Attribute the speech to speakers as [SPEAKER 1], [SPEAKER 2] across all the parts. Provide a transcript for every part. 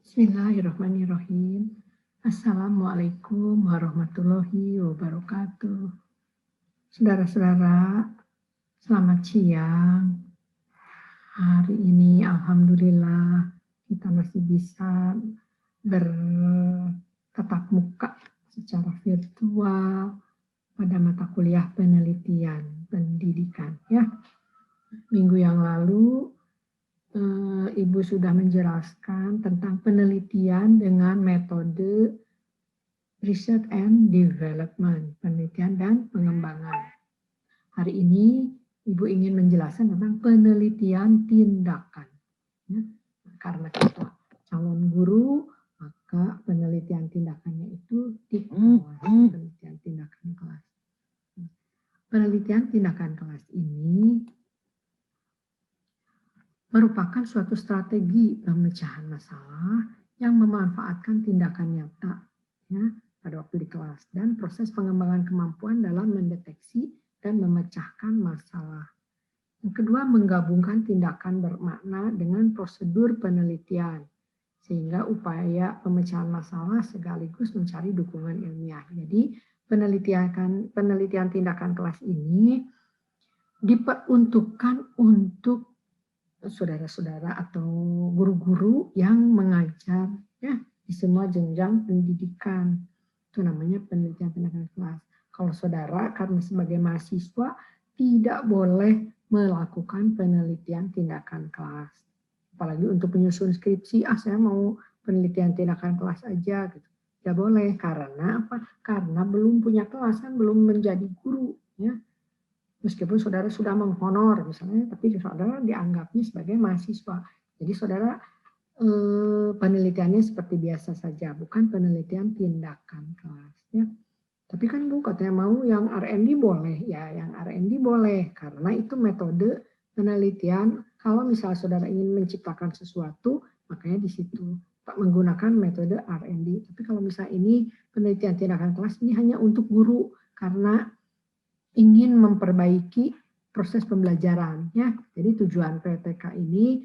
[SPEAKER 1] Bismillahirrahmanirrahim. Assalamualaikum warahmatullahi wabarakatuh. Saudara-saudara, selamat siang. Hari ini alhamdulillah kita masih bisa bertatap muka secara virtual pada mata kuliah penelitian pendidikan ya. Minggu yang lalu Ibu sudah menjelaskan tentang penelitian dengan metode research and development, penelitian dan pengembangan. Hari ini Ibu ingin menjelaskan tentang penelitian tindakan. Ya, karena kita calon guru, maka penelitian tindakannya itu di kelas, penelitian tindakan kelas. Penelitian tindakan kelas ini merupakan suatu strategi pemecahan masalah yang memanfaatkan tindakan nyata ya, pada waktu di kelas dan proses pengembangan kemampuan dalam mendeteksi dan memecahkan masalah. Yang kedua, menggabungkan tindakan bermakna dengan prosedur penelitian sehingga upaya pemecahan masalah sekaligus mencari dukungan ilmiah. Jadi penelitian tindakan kelas ini diperuntukkan untuk saudara-saudara atau guru-guru yang mengajar ya di semua jenjang pendidikan. Itu namanya penelitian tindakan kelas. Kalau saudara karena sebagai mahasiswa tidak boleh melakukan penelitian tindakan kelas. Apalagi untuk penyusun skripsi, saya mau penelitian tindakan kelas aja gitu. Tidak boleh, karena apa? Karena belum punya kelas, kan belum menjadi guru ya. Meskipun saudara sudah menghonor misalnya, tapi saudara dianggapnya sebagai mahasiswa. Jadi saudara penelitiannya seperti biasa saja, bukan penelitian tindakan kelas. Ya. Tapi kan Bu katanya mau yang R&D boleh, ya yang R&D boleh karena itu metode penelitian. Kalau misalnya saudara ingin menciptakan sesuatu, makanya di situ menggunakan metode R&D. Tapi kalau misalnya ini penelitian tindakan kelas ini hanya untuk guru karena ingin memperbaiki proses pembelajaran ya. Jadi tujuan PTK ini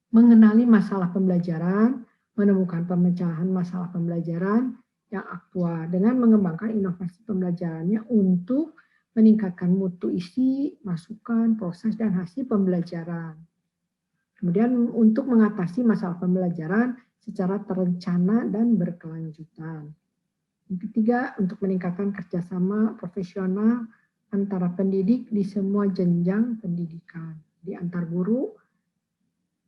[SPEAKER 1] mengenali masalah pembelajaran, menemukan pemecahan masalah pembelajaran yang aktual dengan mengembangkan inovasi pembelajarannya untuk meningkatkan mutu isi, masukan, proses dan hasil pembelajaran. Kemudian untuk mengatasi masalah pembelajaran secara terencana dan berkelanjutan. Yang ketiga, untuk meningkatkan kerjasama profesional antara pendidik di semua jenjang pendidikan. Di antar guru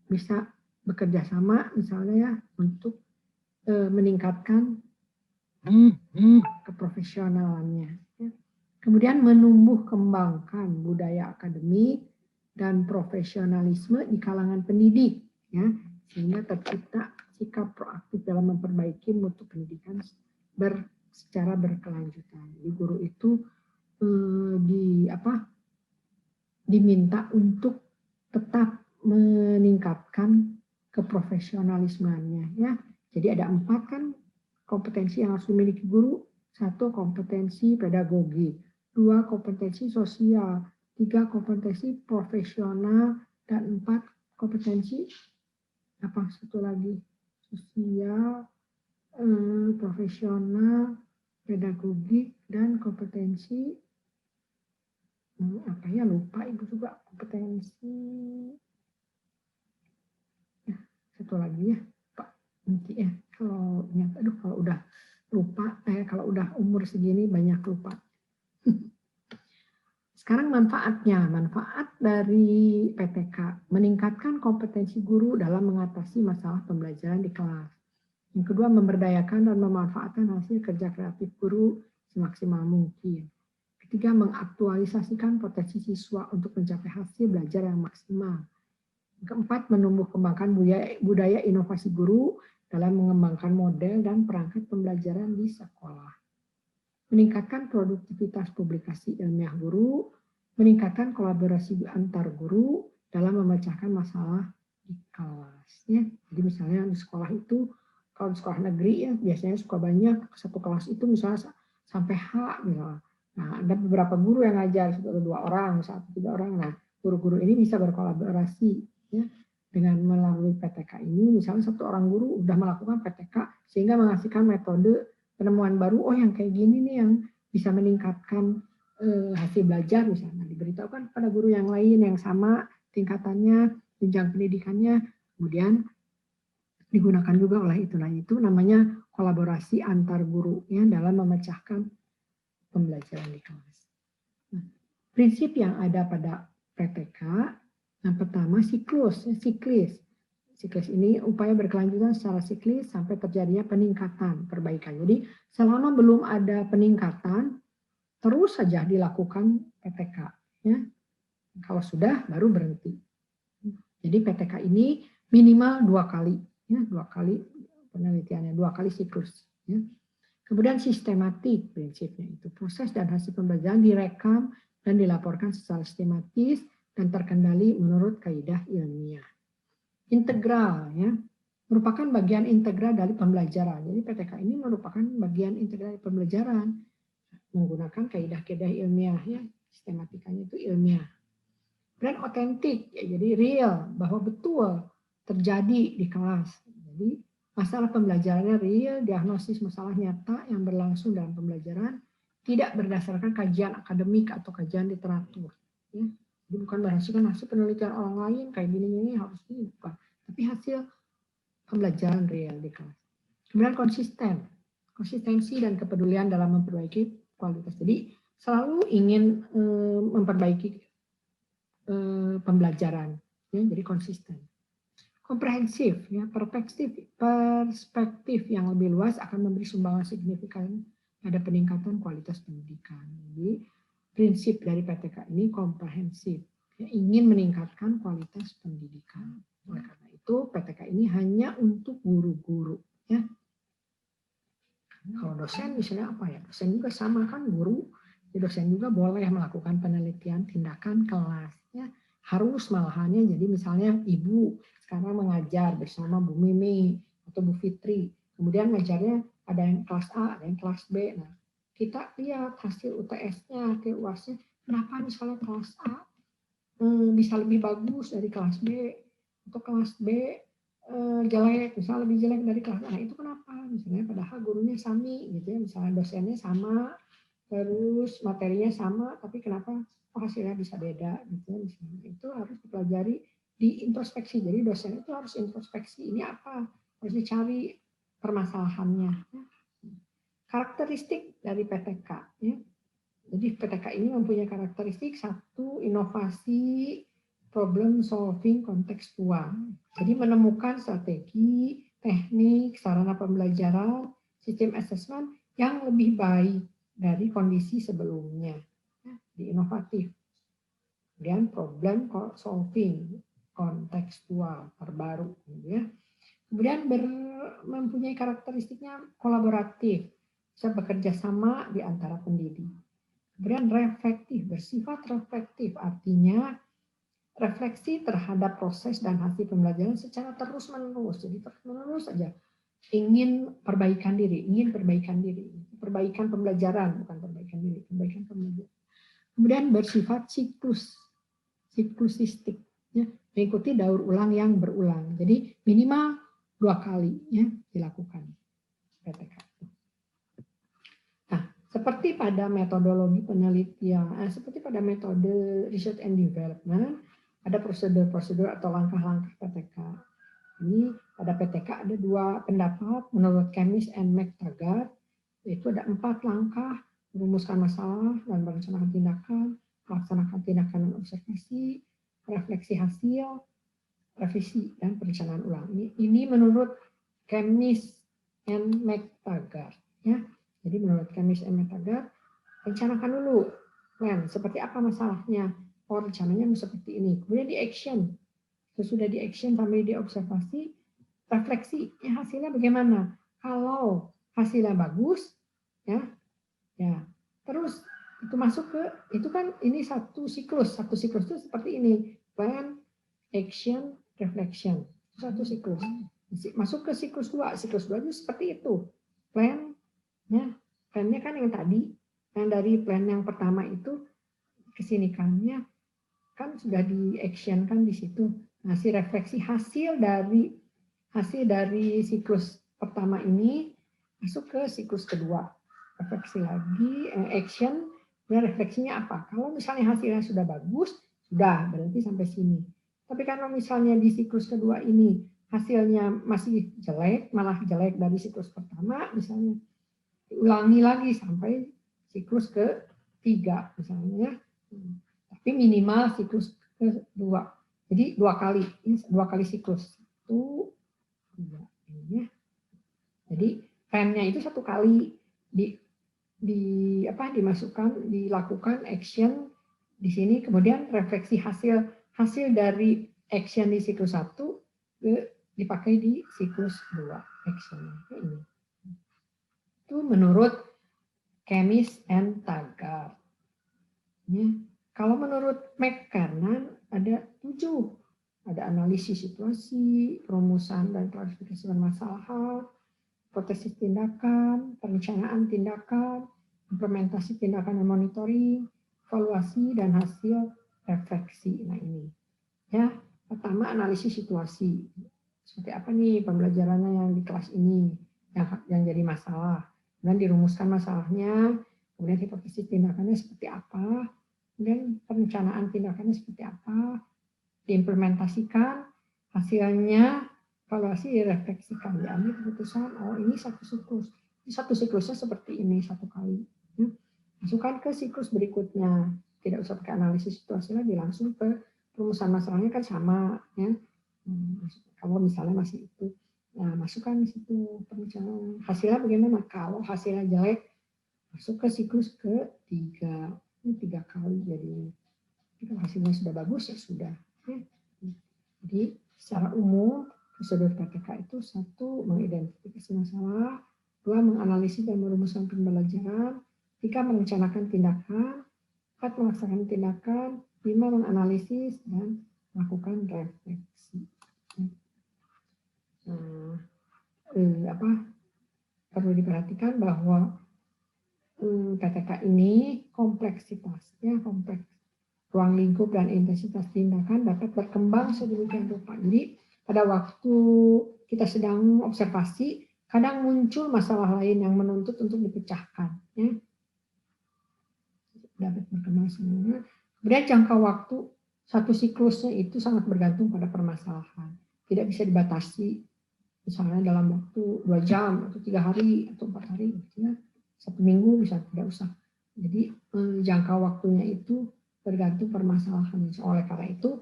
[SPEAKER 1] bisa bekerja sama misalnya ya untuk meningkatkan keprofesionalannya. Kemudian menumbuh kembangkan budaya akademik dan profesionalisme di kalangan pendidik ya, sehingga tercipta sikap proaktif dalam memperbaiki mutu pendidikan secara berkelanjutan. Jadi guru itu diminta untuk tetap meningkatkan keprofesionalismenya ya. Jadi ada 4 kan kompetensi yang harus dimiliki guru. 1 kompetensi pedagogi, 2 kompetensi sosial, 3 kompetensi profesional, dan 4 kompetensi satu lagi sosial, profesional, pedagogik, dan kompetensi lupa Ibu juga kompetensi ya, satu lagi ya Pak nanti ya kalau ingat, kalau udah lupa kalau udah umur segini banyak lupa. Sekarang manfaat dari PTK meningkatkan kompetensi guru dalam mengatasi masalah pembelajaran di kelas. Yang kedua, memberdayakan dan memanfaatkan hasil kerja kreatif guru semaksimal mungkin. Ketiga, mengaktualisasikan potensi siswa untuk mencapai hasil belajar yang maksimal. Keempat, menumbuh kembangkan budaya inovasi guru dalam mengembangkan model dan perangkat pembelajaran di sekolah. Meningkatkan produktivitas publikasi ilmiah guru, meningkatkan kolaborasi antar guru dalam memecahkan masalah di kelas. Ya. Jadi misalnya di sekolah itu, kalau di sekolah negeri ya biasanya suka banyak, satu kelas itu misalnya sampai H misalnya. Nah, ada beberapa guru yang ngajar, 2 orang, 1-3 orang. Nah, guru-guru ini bisa berkolaborasi ya, dengan melalui PTK ini, misalnya satu orang guru udah melakukan PTK sehingga menghasilkan metode penemuan baru, oh yang kayak gini nih yang bisa meningkatkan hasil belajar misalnya, diberitahukan pada guru yang lain yang sama tingkatannya, jenjang pendidikannya, kemudian digunakan juga oleh itu. Nah, itu namanya kolaborasi antar guru ya dalam memecahkan pembelajaran di kelas. Nah, prinsip yang ada pada PTK, yang pertama siklis. Siklus ini upaya berkelanjutan secara siklis sampai terjadinya peningkatan, perbaikan. Jadi selama belum ada peningkatan, terus saja dilakukan PTK. Ya. Kalau sudah, baru berhenti. Jadi PTK ini minimal 2 kali. Ya, 2 kali penelitiannya, 2 kali siklus. Ya. Kemudian sistematik prinsipnya itu. Proses dan hasil pembelajaran direkam dan dilaporkan secara sistematis dan terkendali menurut kaidah ilmiah. Integral ya, merupakan bagian integral dari pembelajaran. Jadi PTK ini merupakan bagian integral dari pembelajaran menggunakan kaidah-kaidah ilmiah ya, sistematikanya itu ilmiah. Dan otentik ya, jadi real bahwa betul terjadi di kelas. Jadi masalah pembelajarannya real, diagnosis masalah nyata yang berlangsung dalam pembelajaran, tidak berdasarkan kajian akademik atau kajian literatur. Ya. Jadi bukan berdasarkan hasil penelitian orang lain, kayak gini-gini harus ini, bukan. Tapi hasil pembelajaran real di kelas. Kemudian konsistensi dan kepedulian dalam memperbaiki kualitas. Jadi selalu ingin memperbaiki pembelajaran, ya, jadi konsisten. Komprehensif, ya, perspektif yang lebih luas akan memberi sumbangan signifikan pada peningkatan kualitas pendidikan. Jadi prinsip dari PTK ini komprehensif, ya, ingin meningkatkan kualitas pendidikan. Oleh karena itu PTK ini hanya untuk guru-guru. Ya. Kalau dosen misalnya apa ya? Dosen juga sama kan guru. Ya, dosen juga boleh melakukan penelitian tindakan kelas. Ya. Harus malahannya jadi misalnya ibu sekarang mengajar bersama Bu Mimi atau Bu Fitri. Kemudian ngajarnya ada yang kelas A, ada yang kelas B. Nah, kita lihat hasil UTS-nya, hasil UAS-nya. Kenapa misalnya kelas A bisa lebih bagus dari kelas B atau kelas B jelek, misalnya lebih jelek dari kelas A. Nah, itu kenapa? Misalnya padahal gurunya sami gitu ya, misalnya dosennya sama, terus materinya sama, tapi kenapa hasilnya bisa beda gitu ya, misalnya. Itu harus dipelajari di introspeksi. Jadi dosen itu harus introspeksi, ini apa? Harus dicari permasalahannya. Karakteristik dari PTK ya. Jadi PTK ini mempunyai karakteristik satu, inovasi problem solving kontekstual. Jadi menemukan strategi, teknik, sarana pembelajaran, sistem assessment yang lebih baik dari kondisi sebelumnya. Jadi inovatif. Kemudian problem solving kontekstual terbaru. Ya. Kemudian mempunyai karakteristiknya kolaboratif, bisa bekerja sama di antara pendidik. Kemudian reflektif, bersifat reflektif, artinya refleksi terhadap proses dan hasil pembelajaran secara terus-menerus. Jadi terus-menerus saja ingin perbaikan diri, perbaikan pembelajaran, bukan perbaikan diri, perbaikan pembelajaran. Kemudian bersifat siklusistik, ya, mengikuti daur ulang yang berulang. Jadi minimal 2 kali ya dilakukan PTK. Seperti pada metodologi penelitian, seperti pada metode research and development, ada prosedur-prosedur atau langkah-langkah PTK. Ini pada PTK ada 2 pendapat menurut Chemist and McTaggart, yaitu ada 4 langkah: merumuskan masalah dan merencanakan tindakan, melaksanakan tindakan dan observasi, refleksi hasil, revisi dan perencanaan ulang. Ini menurut Chemist and McTaggart, ya. Jadi menurut Chemist and McTaggart, rencanakan dulu plan, seperti apa masalahnya, oh rencananya seperti ini. Kemudian di action, sesudah di action sampai di observasi, refleksi, ya hasilnya bagaimana. Kalau hasilnya bagus, ya terus itu masuk ke, itu kan ini satu siklus itu seperti ini, plan, action, reflection, satu siklus. Masuk ke siklus 2 itu seperti itu, plan. Ya, plannya kan yang tadi, yang dari plan yang pertama itu kesini kan sudah di action kan di situ. Refleksi hasil dari siklus pertama ini masuk ke siklus kedua. Refleksi lagi, action, dan refleksinya apa? Kalau misalnya hasilnya sudah bagus, sudah berarti sampai sini. Tapi kalau misalnya di siklus kedua ini hasilnya masih jelek, malah jelek dari siklus pertama, misalnya diulangi lagi sampai siklus ketiga misalnya, tapi minimal siklus kedua. Jadi dua kali siklus. 1, 2 ini ya. Jadi time-nya itu 1 kali dilakukan action di sini, kemudian refleksi hasil dari action di siklus 1 dipakai di siklus 2 action ini. Itu menurut Chemis and Taggart. Ya. Kalau menurut McKernan ada 7. Ada analisis situasi, perumusan dan klarifikasi permasalahan, hipotesis tindakan, perencanaan tindakan, implementasi tindakan dan monitoring, evaluasi dan hasil refleksi. Nah ini, ya pertama analisis situasi. Seperti apa nih pembelajarannya yang di kelas ini yang jadi masalah, dan dirumuskan masalahnya, kemudian hipotesis tindakannya seperti apa, kemudian perencanaan tindakannya seperti apa, diimplementasikan, hasilnya evaluasi direfleksikan, diambil keputusan, oh ini satu siklusnya seperti ini 1 kali. Masukkan ke siklus berikutnya, tidak usah pakai analisis situasi lagi, langsung ke perumusan masalahnya kan sama, ya. Kalau misalnya masih itu, nah masukkan di situ perencanaan. Hasilnya bagaimana? Kalau hasilnya jelek, masuk ke siklus ketiga, ini 3 kali jadi. Kalau hasilnya sudah bagus ya sudah. Jadi secara umum prosedur PTK itu 1, mengidentifikasi masalah, 2, menganalisis dan merumuskan pembelajaran, 3, merencanakan tindakan, 4, melaksanakan tindakan, 5, menganalisis dan melakukan refleksi. Perlu diperhatikan bahwa PTK ini kompleksitasnya kompleks. Ruang lingkup dan intensitas tindakan dapat berkembang sedemikian rupa. Jadi pada waktu kita sedang observasi, kadang muncul masalah lain yang menuntut untuk dipecahkan. Ya. Dapat berkembang semuanya. Kemudian jangka waktu satu siklusnya itu sangat bergantung pada permasalahan. Tidak bisa dibatasi. Misalnya dalam waktu 2 jam, atau 3 hari, atau 4 hari. Ya. 1 minggu bisa tidak usah. Jadi jangka waktunya itu tergantung permasalahan. Oleh karena itu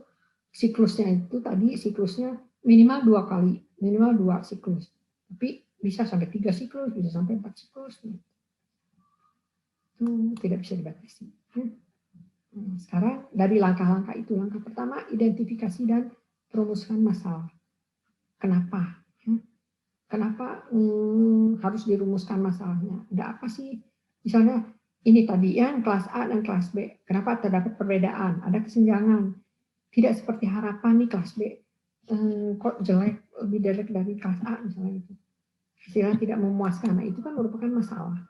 [SPEAKER 1] siklusnya minimal 2 kali, minimal 2 siklus. Tapi bisa sampai 3 siklus, bisa sampai 4 siklus. Itu tidak bisa dibatasi. Sekarang dari langkah-langkah itu, langkah pertama identifikasi dan perumusan masalah. Kenapa? Kenapa harus dirumuskan masalahnya? Ada apa sih? Misalnya ini tadi yang kelas A dan kelas B. Kenapa terdapat perbedaan? Ada kesenjangan. Tidak seperti harapan nih kelas B. Kok jelek, lebih jelek dari kelas A misalnya itu. Hasilnya tidak memuaskan. Nah itu kan merupakan masalah.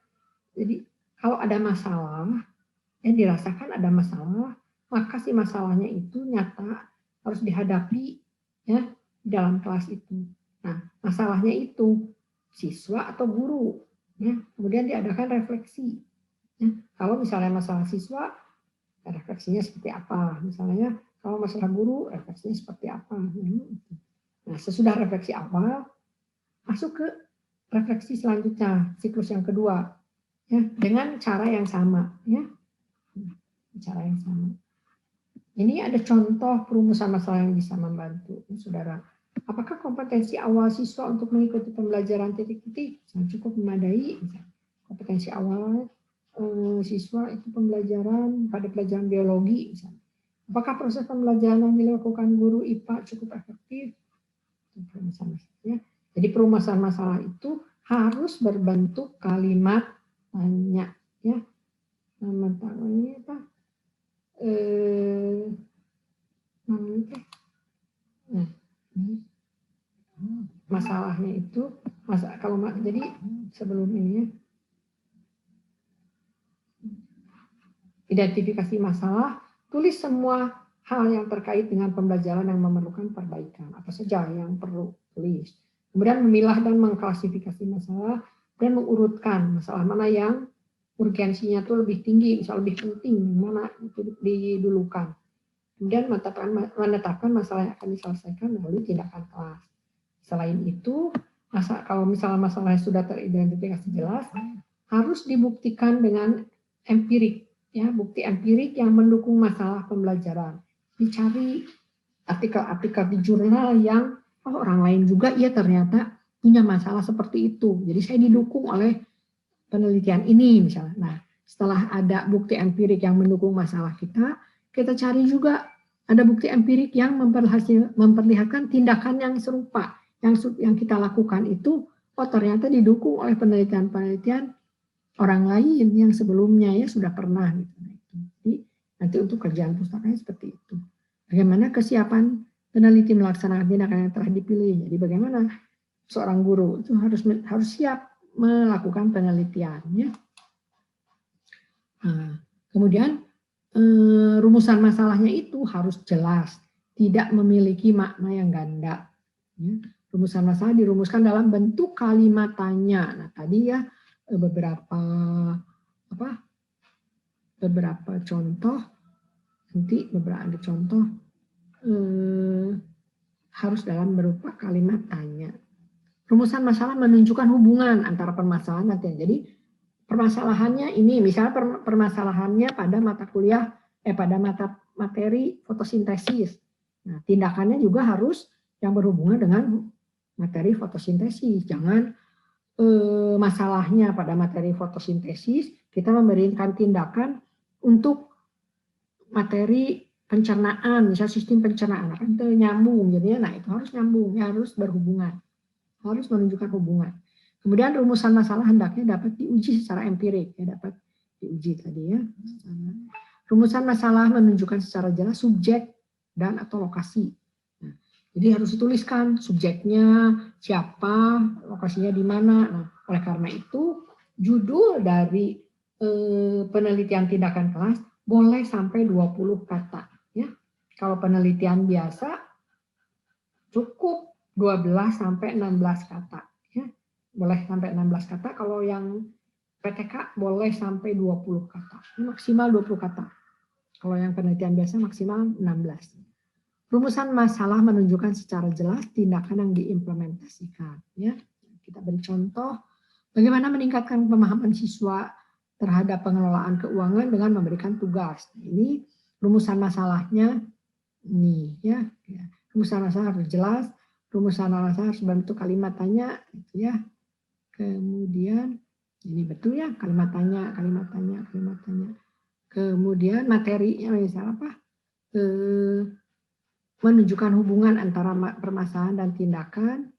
[SPEAKER 1] Jadi kalau ada masalah, yang dirasakan ada masalah, maka si masalahnya itu nyata harus dihadapi ya di dalam kelas itu. Nah masalahnya itu siswa atau guru. Ya, kemudian diadakan refleksi. Ya, kalau misalnya masalah siswa, refleksinya seperti apa? Misalnya kalau masalah guru, refleksinya seperti apa? Nah, sesudah refleksi awal, masuk ke refleksi selanjutnya, siklus yang kedua, ya, dengan cara yang sama, ya, cara yang sama. Ini ada contoh perumusan masalah yang bisa membantu, saudara. Apakah kompetensi awal siswa untuk mengikuti pembelajaran titik-titik cukup memadai? Kompetensi awal siswa itu pembelajaran pada pelajaran biologi misalnya. Apakah proses pembelajaran yang dilakukan guru IPA cukup efektif? Ya. Jadi perumusan masalah itu harus berbentuk kalimat tanya. Ya. Namanya apa? Nah, masalahnya itu jadi sebelum ini ya. Identifikasi masalah, tulis semua hal yang terkait dengan pembelajaran yang memerlukan perbaikan, apa saja yang perlu tulis. Kemudian memilah dan mengklasifikasi masalah dan mengurutkan masalah mana yang urgensinya itu lebih tinggi, misal lebih penting, mana itu didulukan. Kemudian menetapkan masalah yang akan diselesaikan melalui tindakan kelas. Selain itu, kalau misalnya masalahnya sudah teridentifikasi jelas, harus dibuktikan dengan empirik, ya, bukti empirik yang mendukung masalah pembelajaran. Dicari artikel-artikel di jurnal yang orang lain juga ternyata punya masalah seperti itu. Jadi saya didukung oleh penelitian ini misalnya. Nah, setelah ada bukti empirik yang mendukung masalah kita cari juga ada bukti empirik yang memperlihatkan tindakan yang serupa yang kita lakukan itu ternyata didukung oleh penelitian-penelitian orang lain yang sebelumnya sudah pernah gitu. Jadi nanti untuk kerjaan pustakanya seperti itu. Bagaimana kesiapan peneliti melaksanakan tindakan yang telah dipilih. Jadi bagaimana seorang guru itu harus siap melakukan penelitiannya. Nah, kemudian rumusan masalahnya itu harus jelas, tidak memiliki makna yang ganda. Ya. Rumusan masalah dirumuskan dalam bentuk kalimat tanya. Nah, tadi beberapa contoh, nanti beberapa contoh harus dalam berupa kalimat tanya. Rumusan masalah menunjukkan hubungan antara permasalahan dan tindakan. Jadi permasalahannya ini, misalnya permasalahannya pada mata kuliah, pada materi fotosintesis. Nah, tindakannya juga harus yang berhubungan dengan materi fotosintesis. Jangan masalahnya pada materi fotosintesis, kita memberikan tindakan untuk materi pencernaan, misalnya sistem pencernaan, kan itu nyambung, jadinya, nah itu harus nyambung, harus berhubungan, harus menunjukkan hubungan. Kemudian rumusan masalah hendaknya dapat diuji secara empirik, dapat diuji tadi ya. Rumusan masalah menunjukkan secara jelas subjek dan atau lokasi. Nah, jadi harus dituliskan subjeknya siapa, lokasinya di mana. Nah, oleh karena itu judul dari penelitian tindakan kelas boleh sampai 20 kata. Ya. Kalau penelitian biasa cukup 12 sampai 16 kata. Ya. Boleh sampai 16 kata. Kalau yang PTK boleh sampai 20 kata. Maksimal 20 kata. Kalau yang penelitian biasa maksimal 16. Rumusan masalah menunjukkan secara jelas tindakan yang diimplementasikan. Ya. Kita beri contoh bagaimana meningkatkan pemahaman siswa terhadap pengelolaan keuangan dengan memberikan tugas. Ini rumusan masalahnya ini ya. Rumusan masalah harus jelas, rumusan masalah harus bentuk kalimat tanya gitu ya. Kemudian ini betul ya, kalimat tanya. Kemudian materinya misalnya apa? Menunjukkan hubungan antara permasalahan dan tindakan.